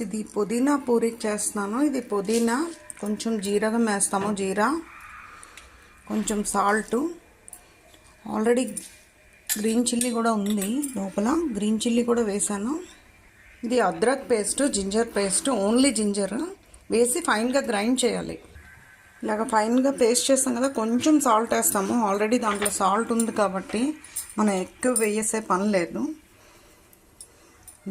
ఇది పుదీనా పూరి చేస్తున్నాను. ఇది పుదీనా, కొంచెం జీరగం వేస్తాము, జీరా, కొంచెం సాల్ట్, ఆల్రెడీ గ్రీన్ చిల్లీ కూడా ఉంది లోపల, గ్రీన్ చిల్లీ కూడా వేసాను. ఇది అద్రక్ paste, ginger paste, only ginger వేసి ఫైన్గా గ్రైండ్ చేయాలి. ఇలాగ ఫైన్గా పేస్ట్ చేస్తాం కదా, కొంచెం సాల్ట్ వేస్తాము. ఆల్రెడీ దాంట్లో సాల్ట్ ఉంది కాబట్టి మనం ఎక్కువ వేసే పని లేదు.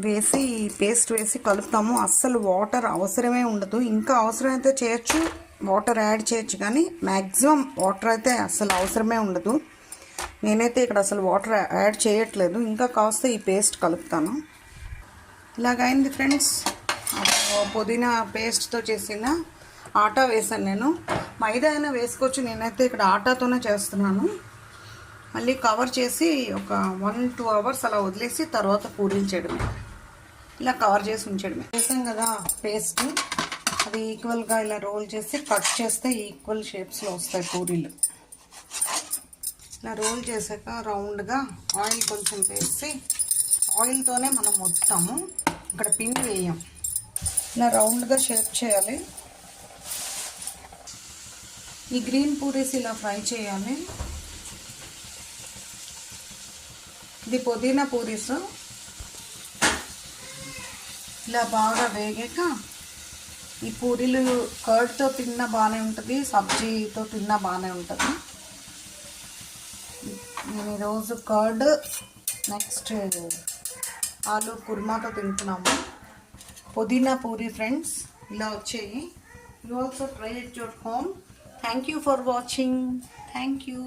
వేసి పేస్ట్ వేసి కలుపుతాము. అస్సలు వాటర్ అవసరమే ఉండదు. ఇంకా అవసరమైతే చేయొచ్చు, వాటర్ యాడ్ చేయొచ్చు, కానీ మ్యాక్సిమం వాటర్ అయితే అస్సలు అవసరమే ఉండదు. నేనైతే ఇక్కడ అసలు వాటర్ యాడ్ చేయట్లేదు. ఇంకా కాస్త ఈ పేస్ట్ కలుపుతాను. ఇలాగైంది ఫ్రెండ్స్. పుదీనా పేస్ట్తో చేసిన ఆటా వేసాను నేను. మైదా అయినా వేసుకోవచ్చు, నేనైతే ఇక్కడ ఆటాతోనే చేస్తున్నాను. మళ్ళీ కవర్ చేసి ఒక 1-2 అవర్స్ అలా వదిలేసి తర్వాత పూరీలు చేయడమే. ఇలా కవర్ చేసి ఉంచడమే. వేసాం కదా పేస్ట్, అది ఈక్వల్గా ఇలా రోల్ చేసి కట్ చేస్తే ఈక్వల్ షేప్స్లో వస్తాయి పూరీలు. ఇలా రోల్ చేసాక రౌండ్గా ఆయిల్ కొంచెం వేసి, ఆయిల్తోనే మనం మొత్తాము, ఇక్కడ పిండి వేయం. ఇలా రౌండ్గా షేప్ చేయాలి. ఈ గ్రీన్ పూరీస్ ఇలా ఫ్రై చేయాలి. ఇది పుదీనా పూరీస్. ఇలా బాగా వేగాక ఈ పూరీలు కర్డ్తో తిన్నా బాగానే ఉంటుంది, సబ్జీతో తిన్నా బాగానే ఉంటుంది. నేను ఈరోజు కర్డ్, నెక్స్ట్ ఆలు కుర్మాతో తింటున్నాము. పుదీనా పూరీ ఫ్రెండ్స్ ఇలా వచ్చాయి. You also try it your home. Thank you for watching. Thank you.